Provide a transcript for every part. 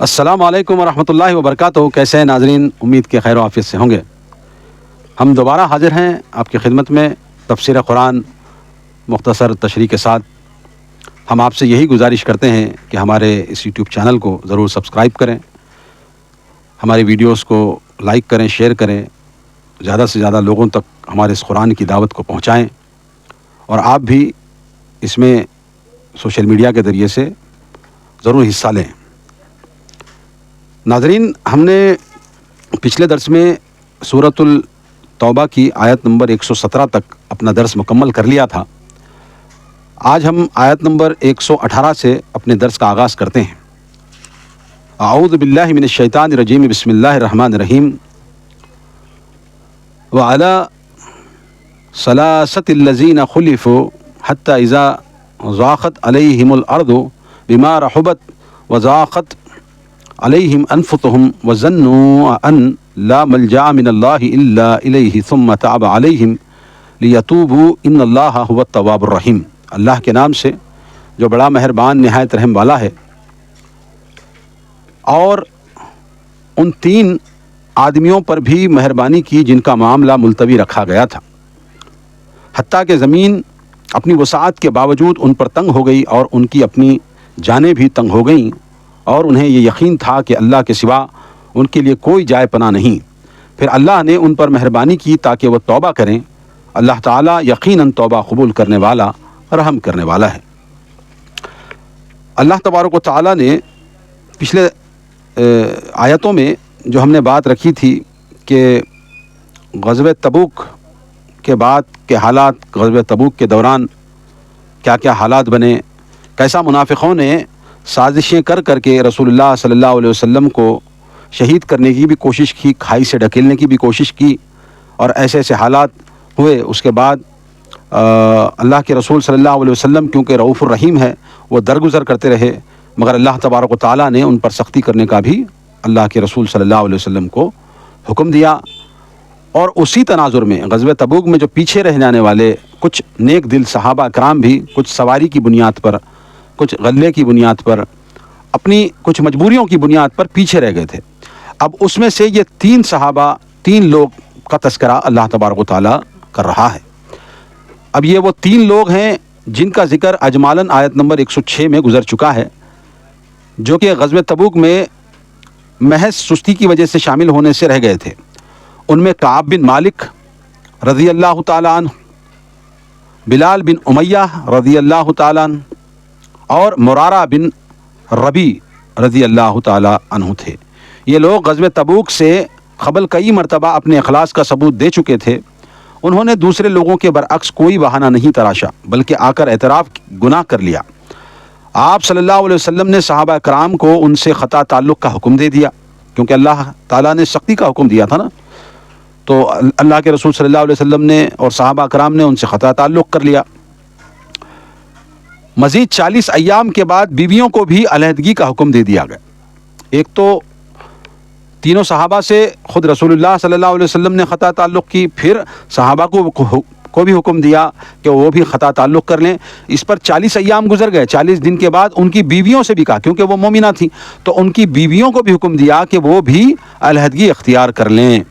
السلام علیکم ورحمۃ اللہ وبرکاتہ۔ کیسے ہیں ناظرین؟ امید کے خیر و عافیت سے ہوں گے۔ ہم دوبارہ حاضر ہیں آپ کی خدمت میں تفسیر قرآن مختصر تشریح کے ساتھ۔ ہم آپ سے یہی گزارش کرتے ہیں کہ ہمارے اس یوٹیوب چینل کو ضرور سبسکرائب کریں، ہماری ویڈیوز کو لائک کریں، شیئر کریں، زیادہ سے زیادہ لوگوں تک ہمارے اس قرآن کی دعوت کو پہنچائیں، اور آپ بھی اس میں سوشل میڈیا کے ذریعے سے ضرور حصہ لیں۔ ناظرین، ہم نے پچھلے درس میں سورۃ التوبہ کی آیت نمبر 117 تک اپنا درس مکمل کر لیا تھا۔ آج ہم آیت نمبر 118 سے اپنے درس کا آغاز کرتے ہیں۔ اعوذ باللہ من الشیطان الرجیم، بسم اللہ الرحمن الرحیم۔ وعلی ثلاثۃ الذین خلفوا حتی اذا ضاقت علیہم الارض بما رحبت وضاقت علیہم انفسہم وظنوا ان لا ملجأ من اللہ الا الیہ ثم تاب علیہم لیتوبوا ان اللہ هو التواب الرحیم۔ اللہ کے نام سے جو بڑا مہربان نہایت رحم والا ہے۔ اور ان تین آدمیوں پر بھی مہربانی کی جن کا معاملہ ملتوی رکھا گیا تھا، حتیٰ کہ زمین اپنی وسعت کے باوجود ان پر تنگ ہو گئی اور ان کی اپنی جانیں بھی تنگ ہو گئیں، اور انہیں یہ یقین تھا کہ اللہ کے سوا ان کے لیے کوئی جائے پناہ نہیں۔ پھر اللہ نے ان پر مہربانی کی تاکہ وہ توبہ کریں۔ اللہ تعالیٰ یقیناً توبہ قبول کرنے والا، رحم کرنے والا ہے۔ اللہ تبارک و تعالیٰ نے پچھلے آیتوں میں جو ہم نے بات رکھی تھی کہ غزوہ تبوک کے بعد کے حالات، غزوہ تبوک کے دوران کیا کیا حالات بنے، کیسا منافقوں نے سازشیں کر کر کے رسول اللہ صلی اللہ علیہ وسلم کو شہید کرنے کی بھی کوشش کی، کھائی سے ڈھکیلنے کی بھی کوشش کی، اور ایسے ایسے حالات ہوئے۔ اس کے بعد اللہ کے رسول صلی اللہ علیہ وسلم کیونکہ رؤوف الرحیم ہے، وہ درگزر کرتے رہے، مگر اللہ تبارک و تعالیٰ نے ان پر سختی کرنے کا بھی اللہ کے رسول صلی اللہ علیہ وسلم کو حکم دیا۔ اور اسی تناظر میں غزوہ تبوک میں جو پیچھے رہ جانے والے کچھ نیک دل صحابہ کرام بھی کچھ سواری کی بنیاد پر، کچھ غلے کی بنیاد پر، اپنی کچھ مجبوریوں کی بنیاد پر پیچھے رہ گئے تھے۔ اب اس میں سے یہ تین صحابہ، تین لوگ کا تذکرہ اللہ تبارک و تعالیٰ کر رہا ہے۔ اب یہ وہ تین لوگ ہیں جن کا ذکر اجمالاً آیت نمبر 106 میں گزر چکا ہے، جو کہ غزوہ تبوک میں محض سستی کی وجہ سے شامل ہونے سے رہ گئے تھے۔ ان میں کعب بن مالک رضی اللہ تعالیٰ عنہ، بلال بن امیہ رضی اللہ تعالیٰ عنہ، اور مرارہ بن ربی رضی اللہ تعالیٰ عنہ تھے۔ یہ لوگ غزوہ تبوک سے قبل کئی مرتبہ اپنے اخلاص کا ثبوت دے چکے تھے۔ انہوں نے دوسرے لوگوں کے برعکس کوئی بہانہ نہیں تراشا، بلکہ آ کر اعتراف گناہ کر لیا۔ آپ صلی اللہ علیہ وسلم نے صحابہ کرام کو ان سے قطع تعلق کا حکم دے دیا، کیونکہ اللہ تعالیٰ نے سختی کا حکم دیا تھا نا، تو اللہ کے رسول صلی اللہ علیہ وسلم نے اور صحابہ کرام نے ان سے قطع تعلق کر لیا۔ مزید 40 ایام کے بعد بیویوں کو بھی علیحدگی کا حکم دے دیا گیا۔ ایک تو تینوں صحابہ سے خود رسول اللہ صلی اللہ علیہ وسلم نے قطع تعلق کی، پھر صحابہ کو بھی حکم دیا کہ وہ بھی قطع تعلق کر لیں۔ اس پر 40 ایام گزر گئے۔ 40 دن کے بعد ان کی بیویوں سے بھی کہا، کیونکہ وہ مومنہ تھیں، تو ان کی بیویوں کو بھی حکم دیا کہ وہ بھی علیحدگی اختیار کر لیں۔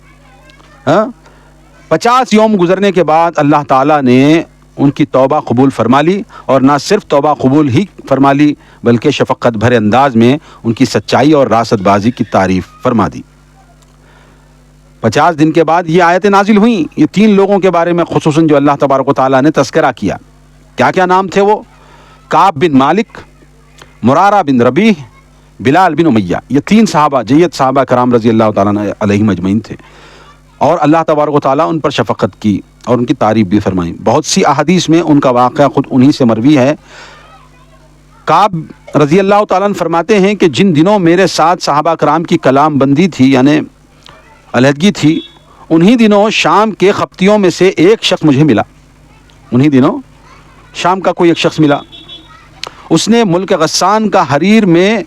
50 یوم گزرنے کے بعد اللہ تعالیٰ نے ان کی توبہ قبول فرما لی، اور نہ صرف توبہ قبول ہی فرما لی بلکہ شفقت بھرے انداز میں ان کی سچائی اور راست بازی کی تعریف فرما دی۔ 50 دن کے بعد یہ آیتیں نازل ہوئیں، یہ تین لوگوں کے بارے میں خصوصاً جو اللہ تبارک و تعالیٰ نے تذکرہ کیا۔ کیا کیا نام تھے وہ؟ کعب بن مالک، مرارہ بن ربیع، بلال بن امیہ۔ یہ تین صحابہ، جید صحابہ کرام رضی اللہ تعالیٰ علیہم اجمعین تھے، اور اللہ تبارک و تعالیٰ ان پر شفقت کی اور ان کی تعریف بھی فرمائی۔ بہت سی احادیث میں ان کا واقعہ خود انہی سے مروی ہے۔ کعب رضی اللہ تعالیٰ عنہ فرماتے ہیں کہ جن دنوں میرے ساتھ صحابہ کرام کی کلام بندی تھی، یعنی علیحدگی تھی، انہی دنوں شام کے قبطیوں میں سے ایک شخص مجھے ملا۔ انہی دنوں شام کا کوئی ایک شخص ملا، اس نے ملک غسان کا حریر میں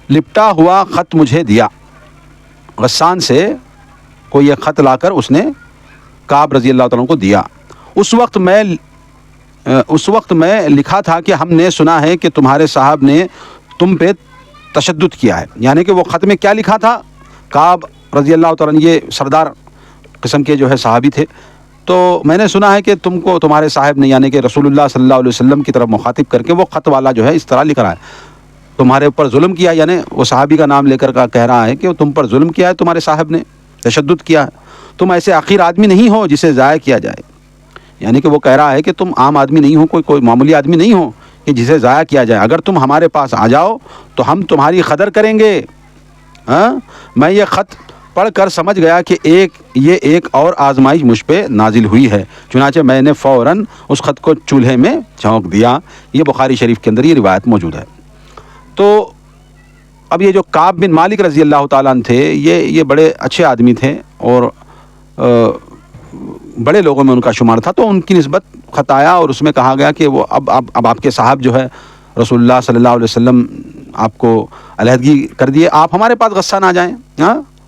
لپٹا ہوا خط مجھے دیا۔ غسان سے کوئی ایک خط لا کر اس نے کعب رضی اللہ تعالیٰ عنہ کو دیا۔ اس وقت میں لکھا تھا کہ ہم نے سنا ہے کہ تمہارے صاحب نے تم پہ تشدد کیا ہے. یعنی کہ وہ خط میں کیا لکھا تھا؟ کعب رضی اللہ تعالیٰ عنہ یہ سردار قسم کے جو ہے صحابی تھے. تو میں نے سنا ہے کہ تم کو تمہارے صاحب نے یعنی کہ رسول اللہ صلی اللہ علیہ وسلم کی طرف مخاطب کر کے وہ خط والا جو ہے اس طرح لکھ رہا ہے، تمہارے اوپر ظلم کیا. یعنی وہ صحابی کا نام لے کر کہہ رہا ہے کہ تم پر ظلم کیا ہے تمہارے صاحب نے، تشدد کیا ہے. تم ایسے حقیر آدمی نہیں ہو جسے ضائع کیا جائے. یعنی کہ وہ کہہ رہا ہے کہ تم عام آدمی نہیں ہو، کوئی معمولی آدمی نہیں ہو کہ جسے ضائع کیا جائے. اگر تم ہمارے پاس آ جاؤ تو ہم تمہاری قدر کریں گے. میں یہ خط پڑھ کر سمجھ گیا کہ یہ ایک اور آزمائش مجھ پہ نازل ہوئی ہے، چنانچہ میں نے فوراً اس خط کو چولہے میں جھونک دیا. یہ بخاری شریف کے اندر یہ روایت موجود ہے. تو اب یہ جو کعب بن مالک رضی اللہ تعالیٰ عنہ تھے، یہ بڑے اچھے آدمی تھے اور بڑے لوگوں میں ان کا شمار تھا. تو ان کی نسبت خط آیا اور اس میں کہا گیا کہ وہ اب آپ کے صاحب جو ہے رسول اللہ صلی اللہ علیہ وسلم آپ کو علیحدگی کر دیے، آپ ہمارے پاس غصہ نہ جائیں،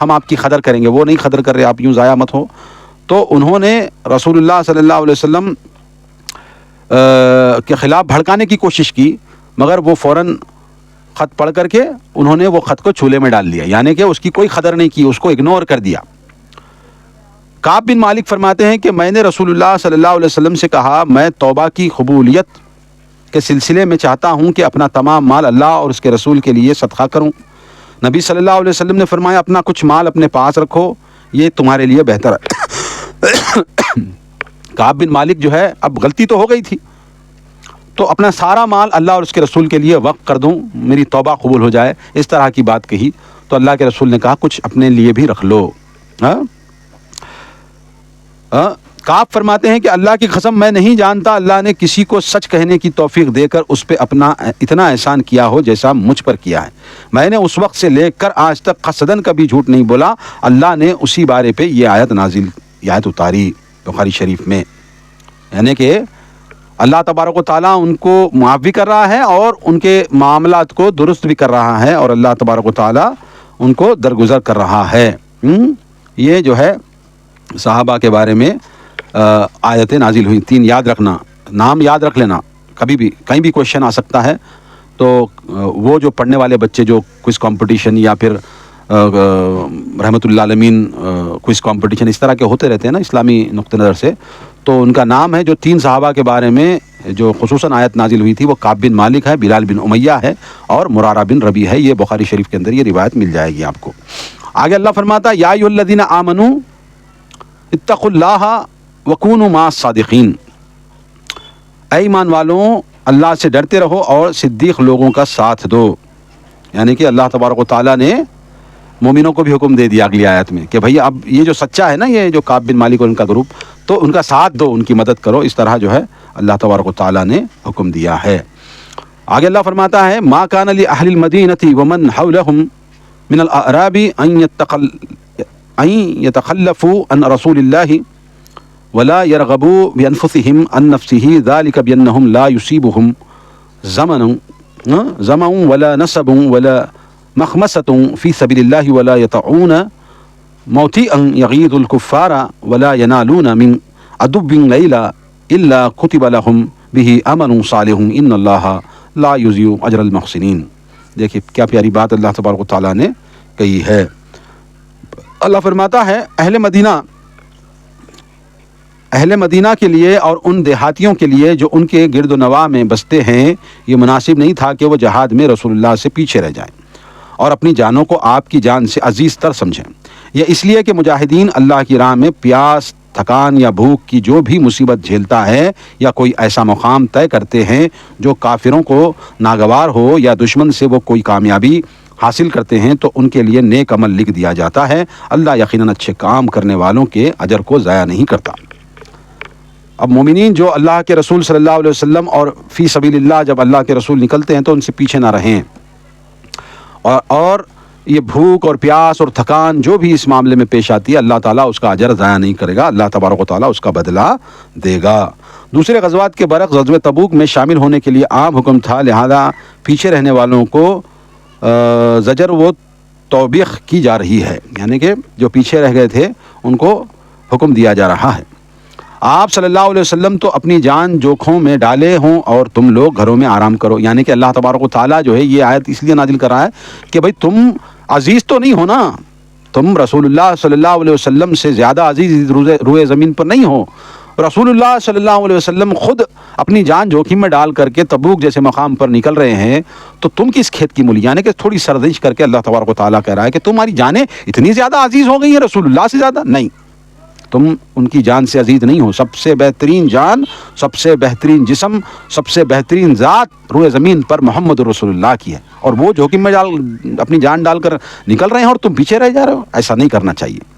ہم آپ کی قدر کریں گے. وہ نہیں قدر کر رہے، آپ یوں ضائع مت ہو. تو انہوں نے رسول اللہ صلی اللہ علیہ وسلم کے خلاف بھڑکانے کی کوشش کی، مگر وہ فوراً خط پڑھ کر کے انہوں نے وہ خط کو چولہے میں ڈال دیا. یعنی کہ اس کی کوئی قدر نہیں کی، اس کو اگنور کر دیا. کعب بن مالک فرماتے ہیں کہ میں نے رسول اللہ صلی اللہ علیہ وسلم سے کہا، میں توبہ کی قبولیت کے سلسلے میں چاہتا ہوں کہ اپنا تمام مال اللہ اور اس کے رسول کے لیے صدقہ کروں. نبی صلی اللہ علیہ وسلم نے فرمایا، اپنا کچھ مال اپنے پاس رکھو، یہ تمہارے لیے بہتر ہے. کعب بن مالک جو ہے اب غلطی تو ہو گئی تھی، تو اپنا سارا مال اللہ اور اس کے رسول کے لیے وقف کر دوں، میری توبہ قبول ہو جائے، اس طرح کی بات کہی. تو اللہ کے رسول نے کہا کچھ اپنے لیے بھی رکھ لو. کعب فرماتے ہیں کہ اللہ کی قسم میں نہیں جانتا اللہ نے کسی کو سچ کہنے کی توفیق دے کر اس پہ اپنا اتنا احسان کیا ہو جیسا مجھ پر کیا ہے. میں نے اس وقت سے لے کر آج تک قصدن کبھی جھوٹ نہیں بولا. اللہ نے اسی بارے پہ یہ آیت اتاری بخاری شریف میں. یعنی کہ اللہ تبارک و تعالیٰ ان کو معاف بھی کر رہا ہے اور ان کے معاملات کو درست بھی کر رہا ہے، اور اللہ تبارک و تعالیٰ ان کو درگزر کر رہا ہے. یہ جو ہے صحابہ کے بارے میں آیتیں نازل ہوئی. 3 یاد رکھنا، نام یاد رکھ لینا، کبھی بھی کہیں بھی کویشچن آ سکتا ہے. تو وہ جو پڑھنے والے بچے جو کوئز کمپٹیشن یا پھر رحمۃ اللہ عالمین کوئز کمپٹیشن اس طرح کے ہوتے رہتے ہیں نا اسلامی نقطہ نظر سے، تو ان کا نام ہے جو 3 صحابہ کے بارے میں جو خصوصاً آیت نازل ہوئی تھی، وہ کعب بن مالک ہے، بلال بن امیہ ہے اور مرارہ بن ربیع ہے. یہ بخاری شریف کے اندر یہ روایت مل جائے گی آپ کو. آگے اللہ فرماتا ہے، یا ایھا الذین آمنوا اتقوا اللہ وکونوا مع الصادقین. اے ایمان والوں، اللہ سے ڈرتے رہو اور صدیق لوگوں کا ساتھ دو. یعنی کہ اللہ تبارک و تعالیٰ نے مومنوں کو بھی حکم دے دیا اگلی آیت میں کہ بھائی اب یہ جو سچا ہے نا، یہ جو کعب بن مالک اور ان کا گروپ، تو ان کا ساتھ دو، ان کی مدد کرو. اس طرح جو ہے اللہ تبارک و تعالیٰ نے حکم دیا ہے. آگے اللہ فرماتا ہے، ما کان لأہل المدینۃ ومن حولہم من الاعراب ان یتخلفوا عن رسول اللہ ولا يرغبوا بانفسهم عن نفسه ذلك بانهم لا يصيبهم ظمأ ولا نصب ولا مخمصة في سبيل الله ولا يطعون موطئا يغيظ الكفار ولا ينالون من عدو نيلا الا كتب لهم به عمل صالح ان الله لا يضيع اجر المحسنين. دیکھیے کیا پیاری بات اللہ تبارک و تعالیٰ نے کہی ہے. اللہ فرماتا ہے اہل مدینہ کے لیے اور ان دیہاتیوں کے لیے جو ان کے گرد و نواح میں بستے ہیں، یہ مناسب نہیں تھا کہ وہ جہاد میں رسول اللہ سے پیچھے رہ جائیں اور اپنی جانوں کو آپ کی جان سے عزیز تر سمجھیں. یہ اس لیے کہ مجاہدین اللہ کی راہ میں پیاس، تھکان یا بھوک کی جو بھی مصیبت جھیلتا ہے یا کوئی ایسا مقام طے کرتے ہیں جو کافروں کو ناگوار ہو یا دشمن سے وہ کوئی کامیابی حاصل کرتے ہیں، تو ان کے لیے نیک عمل لکھ دیا جاتا ہے. اللہ یقیناً اچھے کام کرنے والوں کے اجر کو ضائع نہیں کرتا. اب مومنین جو اللہ کے رسول صلی اللہ علیہ وسلم اور فی سبیل اللہ جب اللہ کے رسول نکلتے ہیں تو ان سے پیچھے نہ رہیں، اور یہ بھوک اور پیاس اور تھکان جو بھی اس معاملے میں پیش آتی ہے، اللہ تعالیٰ اس کا اجر ضائع نہیں کرے گا، اللہ تبارک و تعالیٰ اس کا بدلہ دے گا. دوسرے غزوات کے برعکس غزوہ تبوک میں شامل ہونے کے لیے عام حکم تھا، لہذا پیچھے رہنے والوں کو زجر و توبیخ کی جا رہی ہے. یعنی کہ جو پیچھے رہ گئے تھے ان کو حکم دیا جا رہا ہے. آپ صلی اللہ علیہ وسلم تو اپنی جان جوکھوں میں ڈالے ہوں اور تم لوگ گھروں میں آرام کرو. یعنی کہ اللہ تبارک و تعالیٰ جو ہے یہ آیت اس لیے نازل کر رہا ہے کہ بھائی تم عزیز تو نہیں ہو نا, تم رسول اللہ صلی اللہ علیہ وسلم سے زیادہ عزیز روئے زمین پر نہیں ہو. رسول اللہ صلی اللہ علیہ وسلم خود اپنی جان جوخم میں ڈال کر کے تبوک جیسے مقام پر نکل رہے ہیں, تو تم کس کھیت کی مولی. یعنی کہ تھوڑی سرزنش کر کے اللہ تبارک و تعالیٰ کہہ رہا ہے کہ تمہاری جانیں اتنی زیادہ عزیز ہو گئی ہیں رسول اللہ سے زیادہ نہیں, تم ان کی جان سے عزیز نہیں ہو. سب سے بہترین جان, سب سے بہترین جسم, سب سے بہترین ذات روئے زمین پر محمد رسول اللہ کی ہے, اور وہ جوخم میں اپنی جان ڈال کر نکل رہے ہیں اور تم پیچھے رہ جا رہے ہو. ایسا نہیں کرنا چاہیے.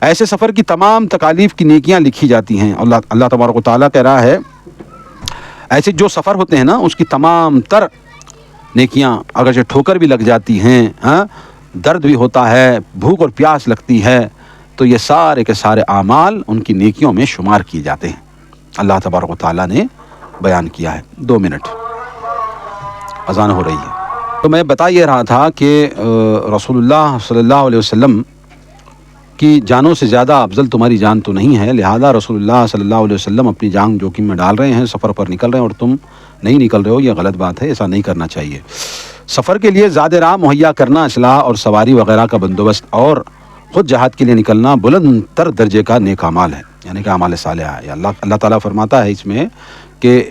ایسے سفر کی تمام تکالیف کی نیکیاں لکھی جاتی ہیں. اللہ تبارک و تعالیٰ کہہ رہا ہے ایسے جو سفر ہوتے ہیں نا اس کی تمام تر نیکیاں, اگرچہ ٹھوکر بھی لگ جاتی ہیں, درد بھی ہوتا ہے, بھوک اور پیاس لگتی ہے, تو یہ سارے کے سارے اعمال ان کی نیکیوں میں شمار کیے جاتے ہیں. اللہ تبارک و تعالیٰ نے بیان کیا ہے. 2 منٹ اذان ہو رہی ہے. تو میں بتا یہ رہا تھا کہ رسول اللہ صلی اللہ علیہ وسلم کی جانوں سے زیادہ افضل تمہاری جان تو نہیں ہے, لہذا رسول اللہ صلی اللہ علیہ وسلم اپنی جان جوخم میں ڈال رہے ہیں, سفر پر نکل رہے ہیں اور تم نہیں نکل رہے ہو. یہ غلط بات ہے, ایسا نہیں کرنا چاہیے. سفر کے لیے زاد راہ مہیا کرنا, اسلحہ اور سواری وغیرہ کا بندوبست اور خود جہاد کے لیے نکلنا بلند تر درجے کا نیک اعمال ہے, یعنی کہ اعمال صالحہ ہے. اللہ تعالیٰ فرماتا ہے اس میں کہ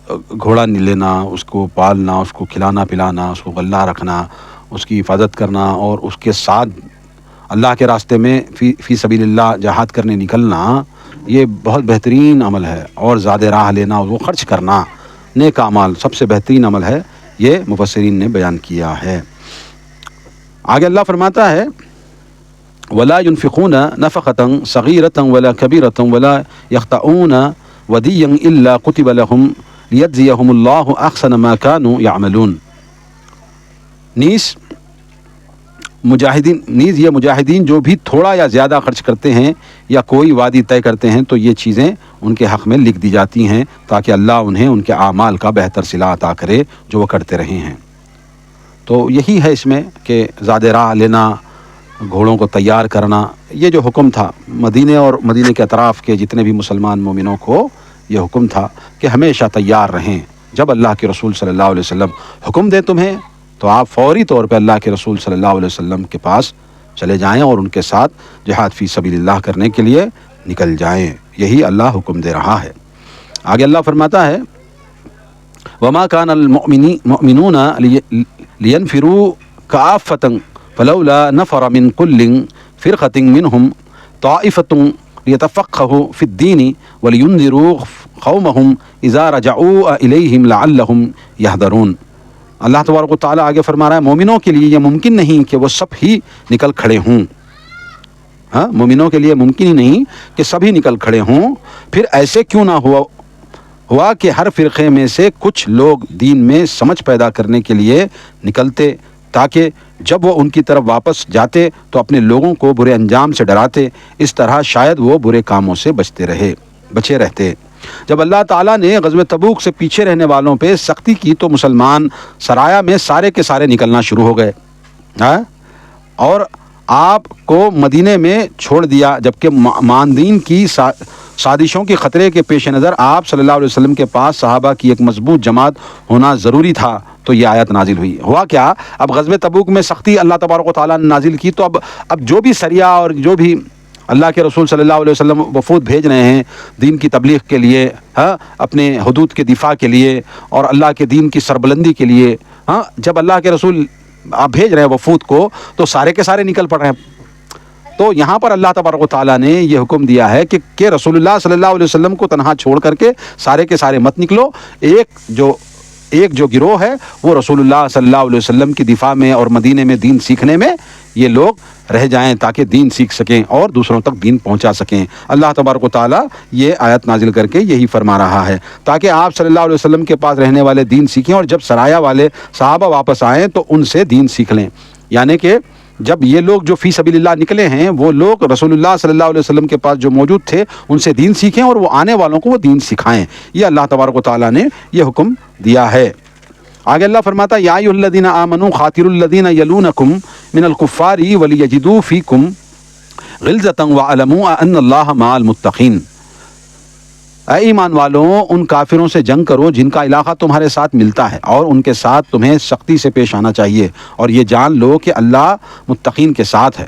گھوڑا لینا, اس کو پالنا, اس کو کھلانا پلانا, اس کو غلہ رکھنا, اس کی حفاظت کرنا, اور اس کے ساتھ اللہ کے راستے میں فی سبیل اللہ جہاد کرنے نکلنا, یہ بہت بہترین عمل ہے. اور زاد راہ لینا, وہ خرچ کرنا, نیک اعمال سب سے بہترین عمل ہے. یہ مفسرین نے بیان کیا ہے. آگے اللہ فرماتا ہے ولا ينفقون نفقة صغيرة ولا كبيرة ولا يخطئون وديا إلا كتب لهم ليجزيهم الله أحسن ما كانوا يعملون. نیز یہ مجاہدین جو بھی تھوڑا یا زیادہ خرچ کرتے ہیں یا کوئی وعدہ طے کرتے ہیں تو یہ چیزیں ان کے حق میں لکھ دی جاتی ہیں تاکہ اللہ انہیں ان کے اعمال کا بہتر صلہ عطا کرے جو وہ کرتے رہے ہیں. تو یہی ہے اس میں کہ زاد راہ لینا, گھوڑوں کو تیار کرنا, یہ جو حکم تھا مدینے اور مدینے کے اطراف کے جتنے بھی مسلمان مومنوں کو یہ حکم تھا کہ ہمیشہ تیار رہیں. جب اللہ کے رسول صلی اللہ علیہ وسلم حکم دیں تمہیں تو آپ فوری طور پہ اللہ کے رسول صلی اللہ علیہ وسلم کے پاس چلے جائیں اور ان کے ساتھ جہاد فی سبیل اللہ کرنے کے لیے نکل جائیں. یہی اللہ حکم دے رہا ہے. آگے اللہ فرماتا ہے وما كان المؤمنون لينفروا كافة فلولا نفر من كل فرقة منهم طائفة ليتفقهوا في الدين ولينذروا قومهم إذا رجعوا إليهم لعلهم يحذرون. اللہ تبارک و تعالیٰ آگے فرما رہا ہے مومنوں کے لیے یہ ممکن نہیں کہ وہ سب ہی نکل کھڑے ہوں. مومنوں کے لیے ممکن ہی نہیں کہ سبھی نکل کھڑے ہوں. پھر ایسے کیوں نہ ہوا کہ ہر فرقے میں سے کچھ لوگ دین میں سمجھ پیدا کرنے کے لیے نکلتے تاکہ جب وہ ان کی طرف واپس جاتے تو اپنے لوگوں کو برے انجام سے ڈراتے. اس طرح شاید وہ برے کاموں سے بچے رہتے. جب اللہ تعالیٰ نے غزوہ تبوک سے پیچھے رہنے والوں پہ سختی کی تو مسلمان سرایا میں سارے کے سارے نکلنا شروع ہو گئے اور آپ کو مدینے میں چھوڑ دیا, جبکہ ماندین کی سازشوں کے خطرے کے پیش نظر آپ صلی اللہ علیہ وسلم کے پاس صحابہ کی ایک مضبوط جماعت ہونا ضروری تھا. تو یہ آیت نازل ہوئی. ہوا کیا, اب غزوہ تبوک میں سختی اللہ تبارک و تعالیٰ نے نازل کی, تو اب جو بھی سریہ اور جو بھی اللہ کے رسول صلی اللہ علیہ وسلم وفود بھیج رہے ہیں دین کی تبلیغ کے لیے, اپنے حدود کے دفاع کے لیے اور اللہ کے دین کی سربلندی کے لیے, جب اللہ کے رسول آپ بھیج رہے ہیں وفود کو تو سارے کے سارے نکل پڑ رہے ہیں. تو یہاں پر اللہ تبارک و تعالیٰ نے یہ حکم دیا ہے کہ رسول اللہ صلی اللہ علیہ وسلم کو تنہا چھوڑ کر کے سارے کے سارے مت نکلو. ایک جو گروہ ہے وہ رسول اللہ صلی اللہ علیہ وسلم کی دفاع میں اور مدینے میں دین سیکھنے میں یہ لوگ رہ جائیں تاکہ دین سیکھ سکیں اور دوسروں تک دین پہنچا سکیں. اللہ تبارک و تعالیٰ یہ آیت نازل کر کے یہی فرما رہا ہے تاکہ آپ صلی اللہ علیہ وسلم کے پاس رہنے والے دین سیکھیں اور جب سرایا والے صحابہ واپس آئیں تو ان سے دین سیکھ لیں. یعنی کہ جب یہ لوگ جو فی سبیل اللہ نکلے ہیں وہ لوگ رسول اللہ صلی اللہ علیہ وسلم کے پاس جو موجود تھے ان سے دین سیکھیں اور وہ آنے والوں کو وہ دین سکھائیں. یہ اللہ تبارک و تعالیٰ نے یہ حکم دیا ہے. آگے اللہ فرماتا یا ایھا الذین آمنوا قاتلوا الذین یلونکم من الکفار ولیجدوا فیکم غلظۃ واعلموا ان اللہ مع المتقین. اے ایمان والوں ان کافروں سے جنگ کرو جن کا علاقہ تمہارے ساتھ ملتا ہے، اور ان کے ساتھ تمہیں سختی سے پیش آنا چاہیے، اور یہ جان لو کہ اللہ متقین کے ساتھ ہے۔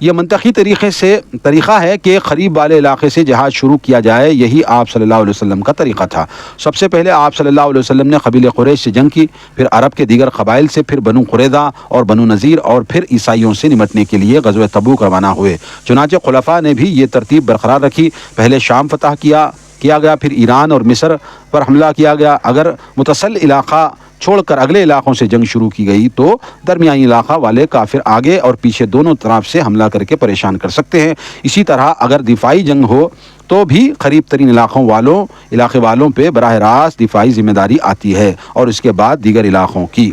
یہ منطقی طریقہ ہے کہ قریب والے علاقے سے جہاد شروع کیا جائے، یہی آپ صلی اللہ علیہ وسلم کا طریقہ تھا۔ سب سے پہلے آپ صلی اللہ علیہ وسلم نے قبیلہ قریش سے جنگ کی، پھر عرب کے دیگر قبائل سے، پھر بنو قریظہ اور بنو نذیر، اور پھر عیسائیوں سے نمٹنے کے لیے غزوہ تبوک روانہ ہوئے۔ چنانچہ خلفاء نے بھی یہ ترتیب برقرار رکھی، پہلے شام فتح کیا گیا، پھر ایران اور مصر پر حملہ کیا گیا۔ اگر متصل علاقہ چھوڑ کر اگلے علاقوں سے جنگ شروع کی گئی تو درمیانی علاقہ والے کافر آگے اور پیچھے دونوں طرف سے حملہ کر کے پریشان کر سکتے ہیں۔ اسی طرح اگر دفاعی جنگ ہو تو بھی قریب ترین علاقے والوں پہ براہ راست دفاعی ذمہ داری آتی ہے، اور اس کے بعد دیگر علاقوں کی۔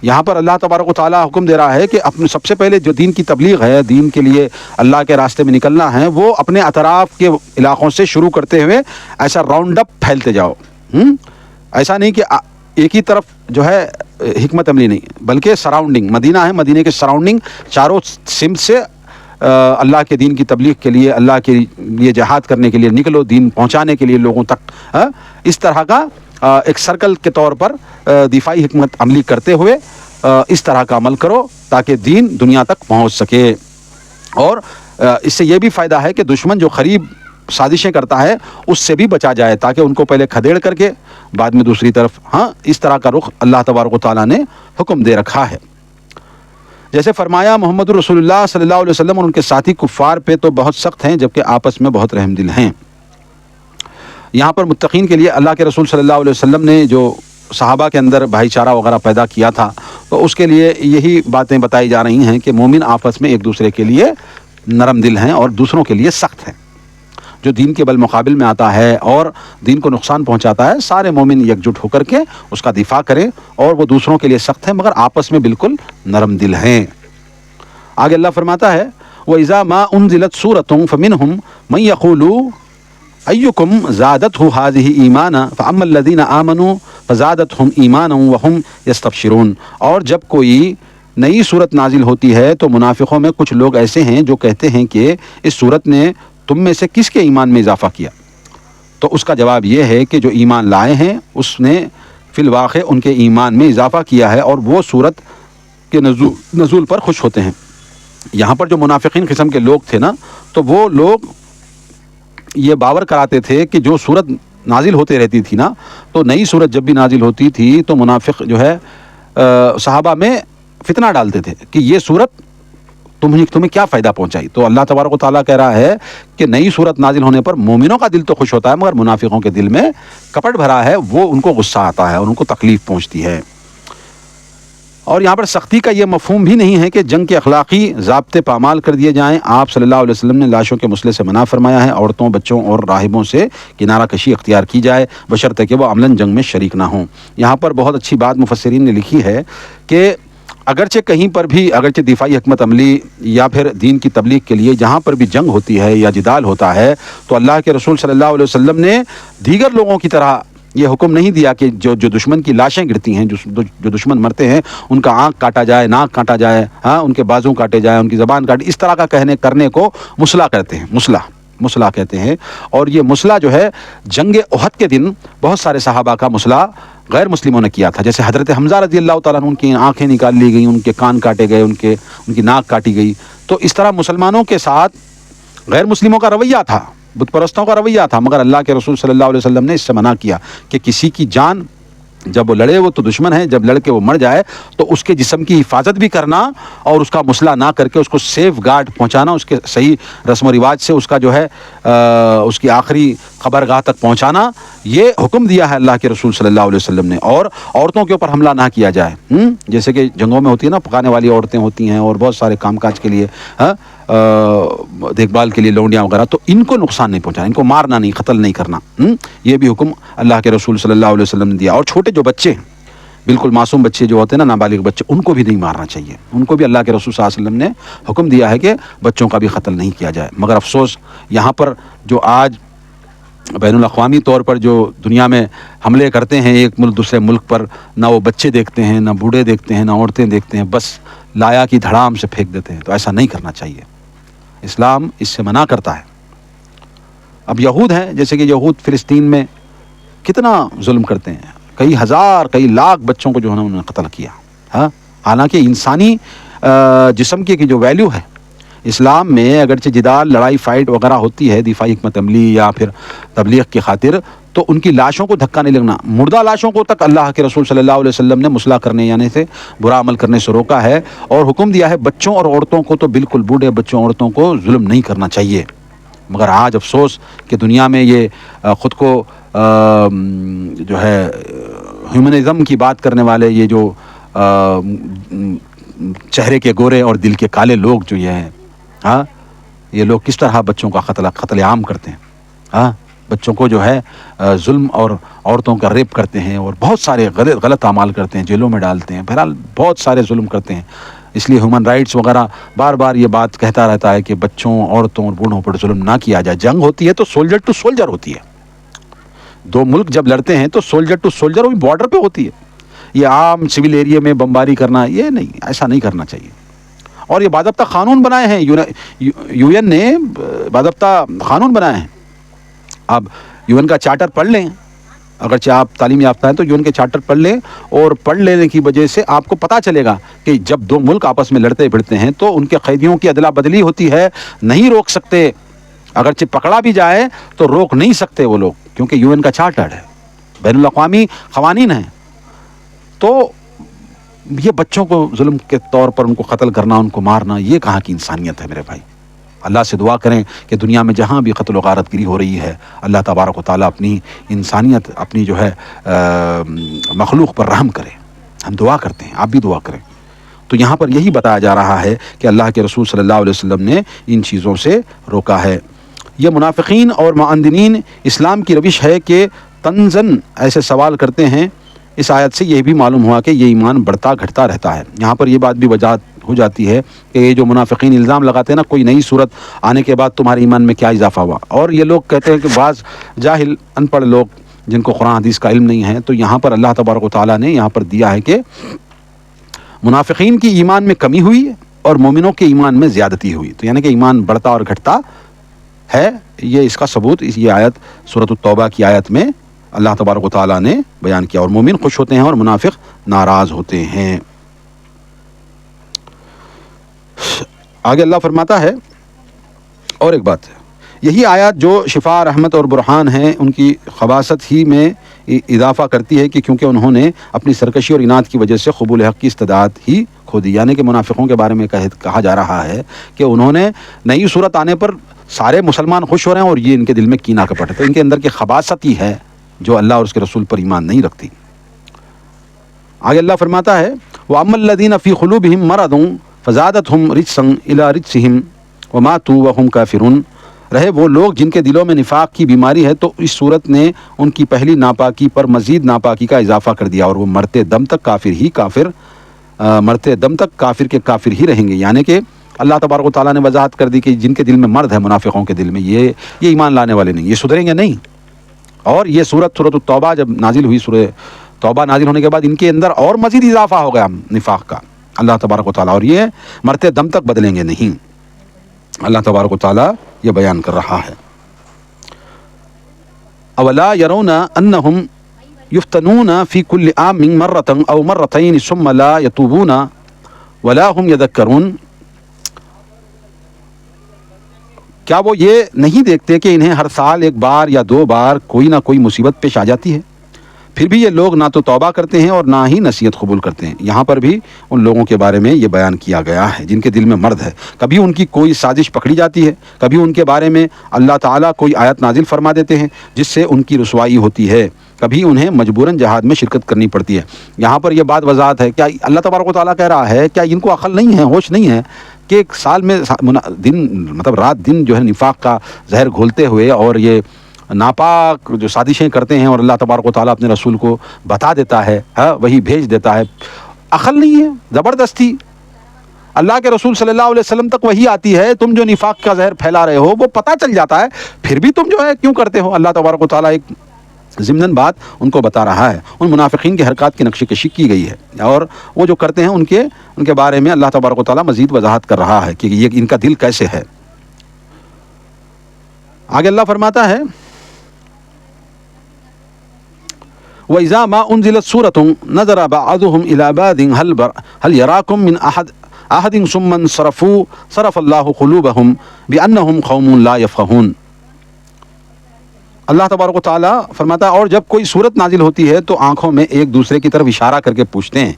یہاں پر اللہ تبارک و تعالیٰ حکم دے رہا ہے کہ اپنے سب سے پہلے جو دین کی تبلیغ ہے، دین کے لیے اللہ کے راستے میں نکلنا ہے، وہ اپنے اطراف کے علاقوں سے شروع کرتے ہوئے ایسا راؤنڈ اپ پھیلتے جاؤ۔ ایسا نہیں کہ ایک ہی طرف جو ہے حکمت عملی نہیں، بلکہ سراؤنڈنگ مدینہ ہے، مدینہ کے سراؤنڈنگ چاروں سمت سے اللہ کے دین کی تبلیغ کے لیے، اللہ کے لیے جہاد کرنے کے لیے نکلو، دین پہنچانے کے لیے لوگوں تک۔ اس طرح کا ایک سرکل کے طور پر دفاعی حکمت عملی کرتے ہوئے اس طرح کا عمل کرو تاکہ دین دنیا تک پہنچ سکے۔ اور اس سے یہ بھی فائدہ ہے کہ دشمن جو قریب سازشیں کرتا ہے اس سے بھی بچا جائے، تاکہ ان کو پہلے کھدیڑ کر کے بعد میں دوسری طرف اس طرح کا رخ اللہ تبارک و تعالیٰ نے حکم دے رکھا ہے۔ جیسے فرمایا محمد رسول اللہ صلی اللہ علیہ وسلم اور ان کے ساتھی کفار پہ تو بہت سخت ہیں جبکہ آپس میں بہت رحم دل ہیں۔ یہاں پر متقین کے لیے اللہ کے رسول صلی اللہ علیہ وسلم نے جو صحابہ کے اندر بھائی چارہ وغیرہ پیدا کیا تھا، تو اس کے لیے یہی باتیں بتائی جا رہی ہیں کہ مومن آپس میں ایک دوسرے کے لیے نرم دل ہیں اور دوسروں کے لیے سخت ہیں۔ جو دین کے بالمقابل میں آتا ہے اور دین کو نقصان پہنچاتا ہے، سارے مومن یکجٹ ہو کر کے اس کا دفاع کریں، اور وہ دوسروں کے لیے سخت ہیں مگر آپس میں بالکل نرم دل ہیں۔ آگے اللہ فرماتا ہے وَإِذَا مَا أُنزِلَتْ سُورَةٌ فَمِنْهُمْ مَنْ يَقُولُ أَيُّكُمْ زَادَتْهُ هَذِهِ إِيمَانًا فَأَمَّا الَّذِينَ آمَنُوا فَزَادَتْهُمْ إِيمَانًا وَهُمْ يَسْتَبْشِرُونَ۔ اور جب کوئی نئی صورت نازل ہوتی ہے تو منافقوں میں کچھ لوگ ایسے ہیں جو کہتے ہیں کہ اس صورت نے تم میں سے کس کے ایمان میں اضافہ کیا؟ تو اس کا جواب یہ ہے کہ جو ایمان لائے ہیں اس نے فی الواقع ان کے ایمان میں اضافہ کیا ہے، اور وہ صورت کے نزول پر خوش ہوتے ہیں۔ یہاں پر جو منافقین قسم کے لوگ تھے نا، تو وہ لوگ یہ باور کراتے تھے کہ جو صورت نازل ہوتے رہتی تھی نا، تو نئی صورت جب بھی نازل ہوتی تھی تو منافق جو ہے صحابہ میں فتنہ ڈالتے تھے کہ یہ صورت تمہیں کیا فائدہ پہنچائی۔ تو اللہ تبارک و تعالیٰ کہہ رہا ہے کہ نئی صورت نازل ہونے پر مومنوں کا دل تو خوش ہوتا ہے مگر منافقوں کے دل میں کپٹ بھرا ہے، وہ ان کو غصہ آتا ہے اور ان کو تکلیف پہنچتی ہے۔ اور یہاں پر سختی کا یہ مفہوم بھی نہیں ہے کہ جنگ کے اخلاقی ضابطے پامال کر دیے جائیں۔ آپ صلی اللہ علیہ وسلم نے لاشوں کے مسئلے سے منع فرمایا ہے، عورتوں، بچوں اور راہبوں سے کنارہ کشی اختیار کی جائے بشرطے کہ وہ عملاً جنگ میں شریک نہ ہوں۔ یہاں پر بہت اچھی بات مفسرین نے لکھی ہے کہ اگرچہ کہیں پر بھی اگرچہ دفاعی حکمت عملی یا پھر دین کی تبلیغ کے لیے جہاں پر بھی جنگ ہوتی ہے یا جدال ہوتا ہے، تو اللہ کے رسول صلی اللہ علیہ وسلم نے دیگر لوگوں کی طرح یہ حکم نہیں دیا کہ جو دشمن کی لاشیں گرتی ہیں، جو دشمن مرتے ہیں، ان کا آنکھ کاٹا جائے، ناک کاٹا جائے، ان کے بازو کاٹے جائیں، ان کی زبان کاٹے، اس طرح کا کرنے کو مسلح کہتے ہیں، مسلح کہتے ہیں۔ اور یہ مسلح جو ہے جنگ احد کے دن بہت سارے صحابہ کا مسلح غیر مسلموں نے کیا تھا، جیسے حضرت حمزہ رضی اللہ تعالیٰ عنہ، ان کی آنکھیں نکال لی گئیں، ان کے کان کاٹے گئے، ان کی ناک کاٹی گئی۔ تو اس طرح مسلمانوں کے ساتھ غیر مسلموں کا رویہ تھا، بت پرستوں کا رویہ تھا، مگر اللہ کے رسول صلی اللہ علیہ وسلم نے اس سے منع کیا کہ کسی کی جان جب وہ لڑے، وہ تو دشمن ہے، جب لڑ کے وہ مر جائے تو اس کے جسم کی حفاظت بھی کرنا اور اس کا مسئلہ نہ کر کے اس کو سیف گارڈ پہنچانا، اس کے صحیح رسم و رواج سے اس کا جو ہے اس کی آخری قبرگاہ تک پہنچانا، یہ حکم دیا ہے اللہ کے رسول صلی اللہ علیہ وسلم نے۔ اور عورتوں کے اوپر حملہ نہ کیا جائے، جیسے کہ جنگوں میں ہوتی ہے نا، پکانے والی عورتیں ہوتی ہیں اور بہت سارے کام کاج کے لیے دیکھ بھال کے لیے لونڈیاں وغیرہ، تو ان کو نقصان نہیں پہنچانا، ان کو مارنا نہیں، قتل نہیں کرنا، یہ بھی حکم اللہ کے رسول صلی اللہ علیہ وسلم نے دیا۔ اور چھوٹے جو بچے ہیں، بالکل معصوم بچے جو ہوتے ہیں نا، نابالغ بچے، ان کو بھی نہیں مارنا چاہیے، ان کو بھی اللہ کے رسول صلی اللہ علیہ وسلم نے حکم دیا ہے کہ بچوں کا بھی قتل نہیں کیا جائے۔ مگر افسوس یہاں پر جو آج بین الاقوامی طور پر جو دنیا میں حملے کرتے ہیں ایک ملک دوسرے ملک پر، نہ وہ بچے دیکھتے ہیں، نہ بوڑھے دیکھتے ہیں، نہ عورتیں دیکھتے ہیں، بس لایا کی دھڑام سے پھینک دیتے ہیں۔ تو ایسا نہیں کرنا چاہیے، اسلام اس سے منع کرتا ہے۔ اب یہود ہیں، جیسے کہ یہود فلسطین میں کتنا ظلم کرتے ہیں، کئی ہزار کئی لاکھ بچوں کو جو ہے انہوں نے قتل کیا. ہاں، حالانکہ انسانی جسم کی جو ویلیو ہے اسلام میں، اگرچہ جدال لڑائی فائٹ وغیرہ ہوتی ہے دفاعی حکمت عملی یا پھر تبلیغ کی خاطر، تو ان کی لاشوں کو دھکا نہیں لگنا، مردہ لاشوں کو تک اللہ کے رسول صلی اللہ علیہ وسلم نے مصلح کرنے یعنی سے برا عمل کرنے سے روکا ہے، اور حکم دیا ہے بچوں اور عورتوں کو تو بالکل، بوڑھے بچوں عورتوں کو ظلم نہیں کرنا چاہیے. مگر آج افسوس کہ دنیا میں یہ خود کو جو ہے ہیومنزم کی بات کرنے والے، یہ جو چہرے کے گورے اور دل کے کالے لوگ جو یہ ہیں، ہاں، یہ لوگ کس طرح بچوں کا قتل عام کرتے ہیں. ہاں، بچوں کو جو ہے ظلم اور عورتوں کا ریپ کرتے ہیں، اور بہت سارے غلط اعمال کرتے ہیں، جیلوں میں ڈالتے ہیں، بہرحال بہت سارے ظلم کرتے ہیں. اس لیے ہیومن رائٹس وغیرہ بار بار یہ بات کہتا رہتا ہے کہ بچوں، عورتوں اور بوڑھوں پر ظلم نہ کیا جائے. جنگ ہوتی ہے تو سولجر ٹو سولجر ہوتی ہے، دو ملک جب لڑتے ہیں تو سولجر ٹو سولجر وہ بارڈر پہ ہوتی ہے. یہ عام سول ایریا میں بمباری کرنا، یہ نہیں، ایسا نہیں کرنا چاہیے. اور یہ باضابطہ قانون بنائے ہیں یو این نے، باضابطہ قانون بنائے ہیں. آپ یو این کا چارٹر پڑھ لیں، اگرچہ آپ تعلیم یافتہ ہیں تو یو این کے چارٹر پڑھ لیں، اور پڑھ لینے کی وجہ سے آپ کو پتہ چلے گا کہ جب دو ملک آپس میں لڑتے بھڑتے ہیں تو ان کے قیدیوں کی ادلا بدلی ہوتی ہے، نہیں روک سکتے. اگرچہ پکڑا بھی جائے تو روک نہیں سکتے وہ لوگ، کیونکہ یو این کا چارٹر ہے، بین الاقوامی قوانین ہیں. تو یہ بچوں کو ظلم کے طور پر ان کو قتل کرنا، ان کو مارنا، یہ کہاں کی انسانیت ہے میرے بھائی. اللہ سے دعا کریں کہ دنیا میں جہاں بھی قتل و غارت گری ہو رہی ہے، اللہ تبارک و تعالیٰ اپنی انسانیت، اپنی جو ہے مخلوق پر رحم کرے. ہم دعا کرتے ہیں، آپ بھی دعا کریں. تو یہاں پر یہی بتایا جا رہا ہے کہ اللہ کے رسول صلی اللہ علیہ وسلم نے ان چیزوں سے روکا ہے. یہ منافقین اور معاندین اسلام کی روش ہے کہ تنزن ایسے سوال کرتے ہیں. اس آیت سے یہ بھی معلوم ہوا کہ یہ ایمان بڑھتا گھٹتا رہتا ہے. یہاں پر یہ بات بھی وضاحت ہو جاتی ہے کہ یہ جو منافقین الزام لگاتے ہیں نا، کوئی نئی صورت آنے کے بعد تمہارے ایمان میں کیا اضافہ ہوا. اور یہ لوگ کہتے ہیں کہ بعض جاہل ان پڑھ لوگ جن کو قرآن حدیث کا علم نہیں ہے، تو یہاں پر اللہ تبارک و تعالیٰ نے یہاں پر دیا ہے کہ منافقین کی ایمان میں کمی ہوئی اور مومنوں کے ایمان میں زیادتی ہوئی. تو یعنی کہ ایمان بڑھتا اور گھٹتا ہے. یہ اس کا ثبوت یہ آیت سورۃ التوبہ کی آیت میں اللہ تبارک و تعالیٰ نے بیان کیا. اور مومن خوش ہوتے ہیں اور منافق ناراض ہوتے ہیں. آگے اللہ فرماتا ہے اور ایک بات ہے، یہی آیات جو شفا، رحمت اور برہان ہیں، ان کی خباثت ہی میں اضافہ کرتی ہے کہ کیونکہ انہوں نے اپنی سرکشی اور اناد کی وجہ سے قبول حق کی استعداد ہی کھو دی. یعنی کہ منافقوں کے بارے میں کہا جا رہا ہے کہ انہوں نے نئی صورت آنے پر سارے مسلمان خوش ہو رہے ہیں، اور یہ ان کے دل میں کینہ کپٹ ہے. تو ان کے اندر کی خباثت ہی ہے جو اللہ اور اس کے رسول پر ایمان نہیں رکھتی. آگے اللہ فرماتا ہے وَأَمَّا الَّذِينَ فِي قُلُوبِهِم مَرَضٌ فَزَادَتْهُمْ رِجْسًا إِلَىٰ رِجْسِهِمْ وَمَاتُوا وَهُمْ كَافِرُونَ. رہے وہ لوگ جن کے دلوں میں نفاق کی بیماری ہے، تو اس صورت نے ان کی پہلی ناپاکی پر مزید ناپاکی کا اضافہ کر دیا، اور وہ مرتے دم تک کافر کے کافر ہی رہیں گے. یعنی کہ اللہ تبارک و تعالیٰ نے وضاحت کر دی کہ جن کے دل میں مرض ہے، منافقوں کے دل میں، یہ ایمان لانے والے نہیں، یہ سدھریں گے نہیں. اور یہ سورۃ التوبہ جب نازل ہوئی، سورہ توبہ نازل ہونے کے بعد ان کے اندر اور مزید اضافہ ہو گیا نفاق کا، اللہ تبارک و تعالیٰ، اور یہ مرتے دم تک بدلیں گے نہیں. اللہ تبارک و تعالیٰ یہ بیان کر رہا ہے. اولا يرون انهم يفتنون في كل عام مرة او مرتين ثم لا يتوبون ولا هم يذكرون. کیا وہ یہ نہیں دیکھتے کہ انہیں ہر سال ایک بار یا دو بار کوئی نہ کوئی مصیبت پیش آ جاتی ہے، پھر بھی یہ لوگ نہ تو توبہ کرتے ہیں اور نہ ہی نصیحت قبول کرتے ہیں. یہاں پر بھی ان لوگوں کے بارے میں یہ بیان کیا گیا ہے جن کے دل میں مرض ہے. کبھی ان کی کوئی سازش پکڑی جاتی ہے، کبھی ان کے بارے میں اللہ تعالیٰ کوئی آیت نازل فرما دیتے ہیں جس سے ان کی رسوائی ہوتی ہے، کبھی انہیں مجبوراً جہاد میں شرکت کرنی پڑتی ہے. یہاں پر یہ بات وضاحت ہے، کیا اللہ تبارک و تعالیٰ کہہ رہا ہے کیا ان کو عقل نہیں ہے، ہوش نہیں ہے کہ ایک سال میں رات دن جو ہے نفاق کا زہر گھولتے ہوئے اور یہ ناپاک جو سازشیں کرتے ہیں، اور اللہ تبارک و تعالیٰ اپنے رسول کو بتا دیتا ہے، وہی بھیج دیتا ہے. عقل نہیں ہے، زبردستی اللہ کے رسول صلی اللہ علیہ وسلم تک وہی آتی ہے، تم جو نفاق کا زہر پھیلا رہے ہو وہ پتہ چل جاتا ہے، پھر بھی تم جو ہے کیوں کرتے ہو. اللہ تبارک و تعالیٰ ایک ضمناً بات ان کو بتا رہا ہے. ان منافقین کی حرکات کی نقشہ کشی کی گئی ہے، اور وہ جو کرتے ہیں ان کے بارے میں اللہ تبارک و تعالیٰ مزید وضاحت کر رہا ہے کہ یہ ان کا دل کیسے ہے. آگے اللہ فرماتا ہے وَإِذَا مَا أُنزِلَتْ سُورَةٌ نَظَرَ بَعْضُهُمْ إِلَى بَعْضٍ هَلْ يَرَاكُمْ مِنْ أَحَدٍ ثُمَّ صَرَفَ اللَّهُ قُلُوبَهُمْ بِأَنَّهُمْ قَوْمٌ لَا يَفْقَهُونَ۔ اللہ تبارک و تعالیٰ فرماتا ہے اور جب کوئی صورت نازل ہوتی ہے تو آنکھوں میں ایک دوسرے کی طرف اشارہ کر کے پوچھتے ہیں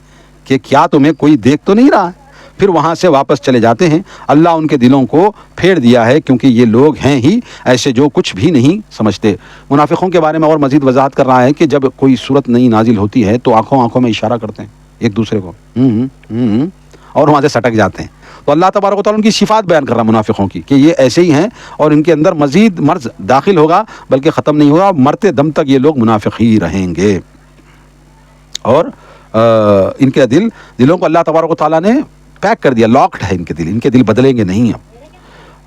کہ کیا تمہیں کوئی دیکھ تو نہیں رہا ہے، پھر وہاں سے واپس چلے جاتے ہیں۔ اللہ ان کے دلوں کو پھیر دیا ہے کیونکہ یہ لوگ ہیں ہی ایسے جو کچھ بھی نہیں سمجھتے۔ منافقوں کے بارے میں اور مزید وضاحت کر رہا ہے کہ جب کوئی صورت نئی نازل ہوتی ہے تو آنکھوں میں اشارہ کرتے ہیں ایک دوسرے کو اور وہاں سے سٹک جاتے ہیں۔ تو اللہ تبارک و تعالیٰ ان کی صفات بیان کر رہا منافقوں کی کہ یہ ایسے ہی ہیں اور ان کے اندر مزید مرض داخل ہوگا بلکہ ختم نہیں ہوگا، مرتے دم تک یہ لوگ منافق ہی رہیں گے۔ اور ان کے دلوں کو اللہ تبارک و تعالیٰ نے پیک کر دیا، لاکڈ ہے ان کے دل بدلیں گے نہیں۔ اب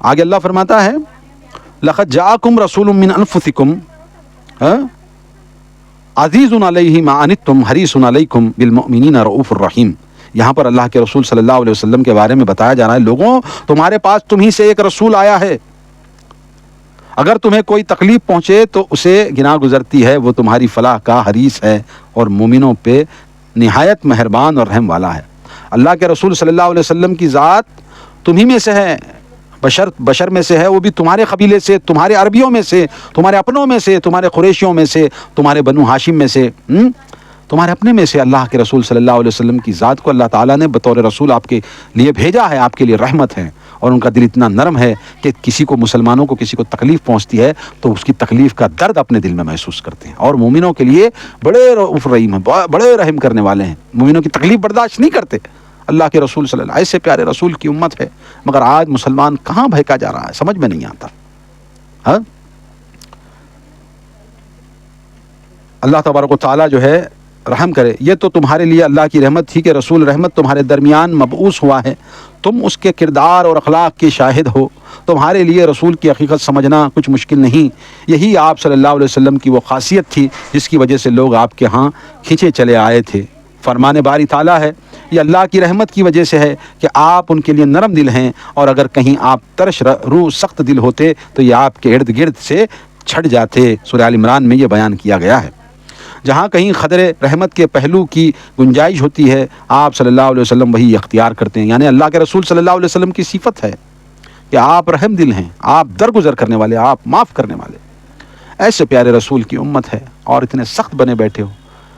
آگے اللہ فرماتا ہے لَقَدْ جَاءَكُمْ رَسُولٌ مِّنْ أَنفُسِكُمْ عَزِيزٌ عَلَيْهِ مَا عَنِتُّمْ حَرِيصٌ عَلَيْكُمْ بِالْمُؤْمِنِينَ رَءُوفٌ رَحِيمٌ۔ یہاں پر اللہ کے رسول صلی اللہ علیہ وسلم کے بارے میں بتایا جا رہا ہے لوگوں تمہارے پاس تمہیں سے ایک رسول آیا ہے، اگر تمہیں کوئی تکلیف پہنچے تو اسے گناہ گزرتی ہے، وہ تمہاری فلاح کا حریص ہے اور مومنوں پہ نہایت مہربان اور رحم والا ہے۔ اللہ کے رسول صلی اللہ علیہ وسلم کی ذات تمہیں میں سے ہے، بشر میں سے ہے، وہ بھی تمہارے قبیلے سے، تمہارے عربیوں میں سے، تمہارے اپنوں میں سے، تمہارے قریشیوں میں سے، تمہارے بنو ہاشم میں سے، تمہارے اپنے میں سے۔ اللہ کے رسول صلی اللہ علیہ وسلم کی ذات کو اللہ تعالیٰ نے بطور رسول آپ کے لیے بھیجا ہے، آپ کے لیے رحمت ہے، اور ان کا دل اتنا نرم ہے کہ کسی کو مسلمانوں کو کسی کو تکلیف پہنچتی ہے تو اس کی تکلیف کا درد اپنے دل میں محسوس کرتے ہیں، اور مومنوں کے لیے بڑے رؤوف رحیم ہیں، بڑے رحم کرنے والے ہیں، مومنوں کی تکلیف برداشت نہیں کرتے۔ اللہ کے رسول صلی اللہ علیہ وسلم ایسے پیارے رسول کی امت ہے، مگر آج مسلمان کہاں بہکا جا رہا ہے، سمجھ میں نہیں آتا۔ ہاں اللہ تبارک و تعالیٰ جو ہے رحم کرے۔ یہ تو تمہارے لیے اللہ کی رحمت تھی کہ رسول رحمت تمہارے درمیان مبعوث ہوا ہے، تم اس کے کردار اور اخلاق کے شاہد ہو، تمہارے لیے رسول کی حقیقت سمجھنا کچھ مشکل نہیں۔ یہی آپ صلی اللہ علیہ وسلم کی وہ خاصیت تھی جس کی وجہ سے لوگ آپ کے ہاں کھینچے چلے آئے تھے۔ فرمان باری تعالیٰ ہے یہ اللہ کی رحمت کی وجہ سے ہے کہ آپ ان کے لیے نرم دل ہیں، اور اگر کہیں آپ ترش روح سخت دل ہوتے تو یہ آپ کے ارد گرد سے چھٹ جاتے۔ سورہ آل عمران میں یہ بیان کیا گیا ہے۔ جہاں کہیں قدر رحمت کے پہلو کی گنجائش ہوتی ہے آپ صلی اللہ علیہ وسلم وہی اختیار کرتے ہیں، یعنی اللہ کے رسول صلی اللہ علیہ وسلم کی صفت ہے کہ آپ رحم دل ہیں، آپ درگزر کرنے والے، آپ معاف کرنے والے۔ ایسے پیارے رسول کی امت ہے اور اتنے سخت بنے بیٹھے ہو،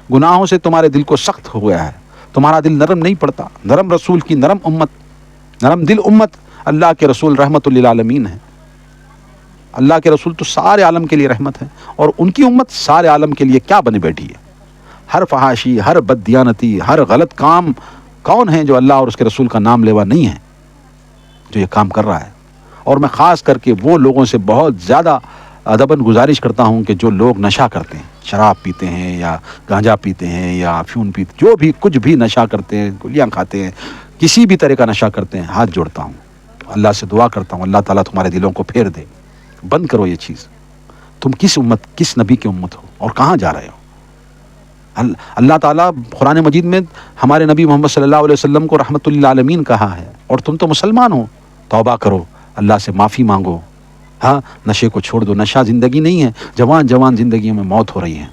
گناہوں سے تمہارے دل کو سخت ہو گیا ہے، تمہارا دل نرم نہیں پڑتا۔ نرم رسول کی نرم امت، نرم دل امت اللہ کے رسول رحمت للعالمین ہے۔ اللہ کے رسول تو سارے عالم کے لیے رحمت ہے، اور ان کی امت سارے عالم کے لیے کیا بنے بیٹھی ہے۔ ہر فحاشی، ہر بددیانتی، ہر غلط کام کون ہے جو اللہ اور اس کے رسول کا نام لیوا نہیں ہے جو یہ کام کر رہا ہے؟ اور میں خاص کر کے وہ لوگوں سے بہت زیادہ ادباً گزارش کرتا ہوں کہ جو لوگ نشہ کرتے ہیں، شراب پیتے ہیں یا گانجا پیتے ہیں یا افیون پیتے، جو بھی کچھ بھی نشہ کرتے ہیں، گولیاں کھاتے ہیں، کسی بھی طرح کا نشہ کرتے ہیں، ہاتھ جوڑتا ہوں، اللہ سے دعا کرتا ہوں اللہ تعالیٰ تمہارے دلوں کو پھیر دے۔ بند کرو یہ چیز۔ تم کس امت، کس نبی کی امت ہو اور کہاں جا رہے ہو؟ اللہ تعالیٰ قرآن مجید میں ہمارے نبی محمد صلی اللہ علیہ وسلم کو رحمت للعالمین کہا ہے، اور تم تو مسلمان ہو۔ توبہ کرو، اللہ سے معافی مانگو، ہاں نشے کو چھوڑ دو۔ نشہ زندگی نہیں ہے، جوان زندگیوں میں موت ہو رہی ہے،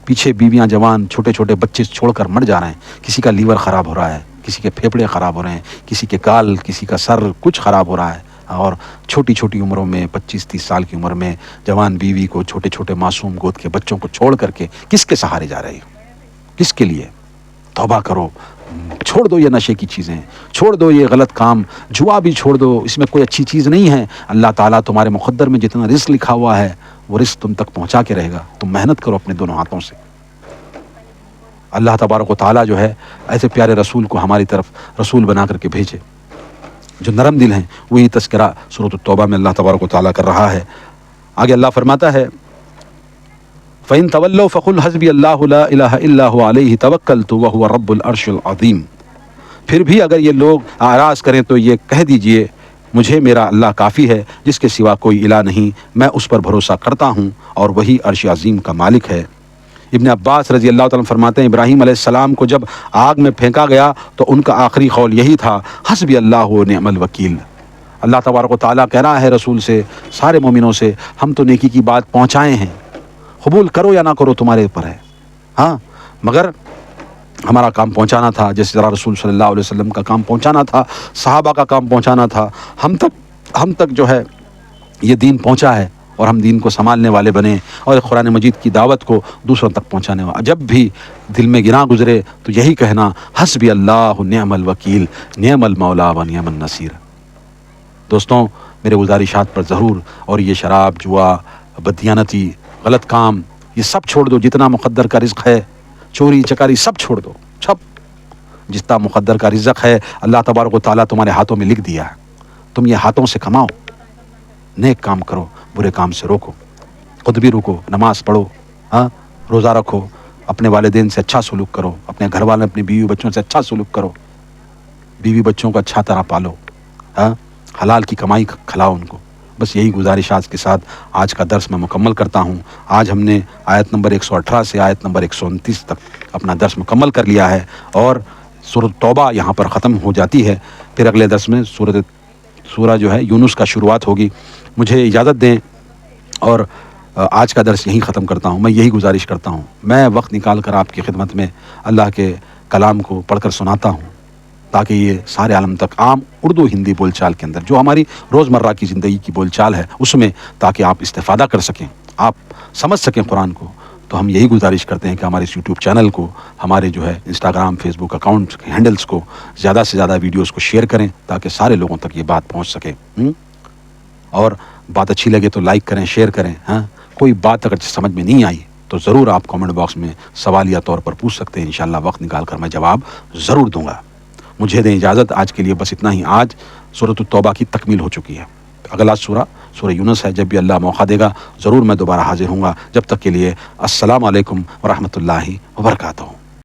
پیچھے بیویاں جوان، چھوٹے چھوٹے بچے چھوڑ کر مر جا رہے ہیں، کسی کا لیور خراب ہو رہا ہے، کسی کے پھیپھڑے خراب ہو رہے ہیں، کسی کے گال، کسی کا سر، کچھ خراب ہو رہا ہے، اور چھوٹی چھوٹی عمروں میں 25-30 سال کی عمر میں جوان بیوی کو، چھوٹے چھوٹے معصوم گود کے بچوں کو چھوڑ کر کے کس کے سہارے جا رہے ہو؟ کس کے لیے؟ توبہ کرو، چھوڑ دو یہ نشے کی چیزیں، چھوڑ دو یہ غلط کام، جوا بھی چھوڑ دو، اس میں کوئی اچھی چیز نہیں ہے۔ اللہ تعالیٰ تمہارے مقدر میں جتنا رزق لکھا ہوا ہے وہ رزق تم تک پہنچا کے رہے گا، تم محنت کرو اپنے دونوں ہاتھوں سے۔ اللہ تبارک و تعالیٰ جو ہے ایسے پیارے رسول کو ہماری طرف رسول بنا کر کے بھیجے جو نرم دل ہیں۔ وہی تذکرہ سورۃ التوبہ میں اللہ تبارک و تعالیٰ کر رہا ہے۔ آگے اللہ فرماتا ہے فَإِن تَوَلَّوْا فَقُلْ حَسْبِيَ اللَّهُ لَا إِلَٰهَ إِلَّا هُوَ عَلَيْهِ تَوَكَّلْتُ وَهُوَ رَبُّ الْعَرْشِ الْعَظِيمِ۔ پھر بھی اگر یہ لوگ اعراض کریں تو یہ کہہ دیجئے مجھے میرا اللہ کافی ہے، جس کے سوا کوئی الہ نہیں، میں اس پر بھروسہ کرتا ہوں اور وہی عرش عظیم کا مالک ہے۔ ابن عباس رضی اللہ تعالیٰ فرماتے ہیں ابراہیم علیہ السلام کو جب آگ میں پھینکا گیا تو ان کا آخری قول یہی تھا حسبی اللہ و نعم الوکیل، اللہ تبارک و تعالیٰ کہہ رہا ہے رسول سے، سارے مومنوں سے، ہم تو نیکی کی بات پہنچائے ہیں، قبول کرو یا نہ کرو تمہارے اوپر ہے، ہاں مگر ہمارا کام پہنچانا تھا، جس طرح رسول صلی اللہ علیہ وسلم کا کام پہنچانا تھا، صحابہ کا کام پہنچانا تھا، ہم تک جو ہے یہ دین پہنچا ہے، اور ہم دین کو سنبھالنے والے بنے اور قرآن مجید کی دعوت کو دوسروں تک پہنچانے والے۔ جب بھی دل میں گناہ گزرے تو یہی کہنا، حسبی اللہ نعم الوکیل نعم المولا و نعم النصیر۔ دوستوں، میرے گزارشات پر ضرور، اور یہ شراب، جوا، بددیانتی، غلط کام، یہ سب چھوڑ دو۔ جتنا مقدر کا رزق ہے، چوری چکاری سب چھوڑ دو، سب جتنا مقدر کا رزق ہے اللہ تبارک و تعالیٰ تمہارے ہاتھوں میں لکھ دیا ہے، تم یہ ہاتھوں سے کماؤ، نیک کام کرو، برے کام سے روکو، خود بھی روکو، نماز پڑھو، ہاں روزہ رکھو، اپنے والدین سے اچھا سلوک کرو، اپنے گھر والے اپنی بیوی بچوں سے اچھا سلوک کرو، بیوی بچوں کو اچھا طرح پالو، ہاں حلال کی کمائی کھلاؤ ان کو۔ بس یہی گزارشات کے ساتھ آج کا درس میں مکمل کرتا ہوں۔ آج ہم نے آیت نمبر 118 سے آیت نمبر 129 تک اپنا درس مکمل کر لیا ہے، اور سورۃ توبہ یہاں پر ختم ہو جاتی ہے۔ پھر اگلے درس میں سورہ جو ہے یونس کا شروعات ہوگی۔ مجھے اجازت دیں، اور آج کا درس یہیں ختم کرتا ہوں۔ میں یہی گزارش کرتا ہوں، میں وقت نکال کر آپ کی خدمت میں اللہ کے کلام کو پڑھ کر سناتا ہوں، تاکہ یہ سارے عالم تک عام اردو ہندی بول چال کے اندر، جو ہماری روزمرہ کی زندگی کی بول چال ہے اس میں، تاکہ آپ استفادہ کر سکیں، آپ سمجھ سکیں قرآن کو۔ تو ہم یہی گزارش کرتے ہیں کہ ہمارے اس یوٹیوب چینل کو، ہمارے جو ہے انسٹاگرام، فیس بک اکاؤنٹ ہینڈلز کو، زیادہ سے زیادہ ویڈیوز کو شیئر کریں، تاکہ سارے لوگوں تک یہ بات پہنچ سکے، اور بات اچھی لگے تو لائک کریں، شیئر کریں، ہاں کوئی بات اگر سمجھ میں نہیں آئی تو ضرور آپ کامنٹ باکس میں سوالیہ طور پر پوچھ سکتے ہیں، انشاءاللہ وقت نکال کر میں جواب ضرور دوں گا۔ مجھے دیں اجازت، آج کے لیے بس اتنا ہی۔ آج سورۃ التوبہ کی تکمیل ہو چکی ہے، اگلا سورہ یونس ہے۔ جب بھی اللہ موقع دے گا ضرور میں دوبارہ حاضر ہوں گا۔ جب تک کے لیے السلام علیکم ورحمۃ اللہ وبرکاتہ۔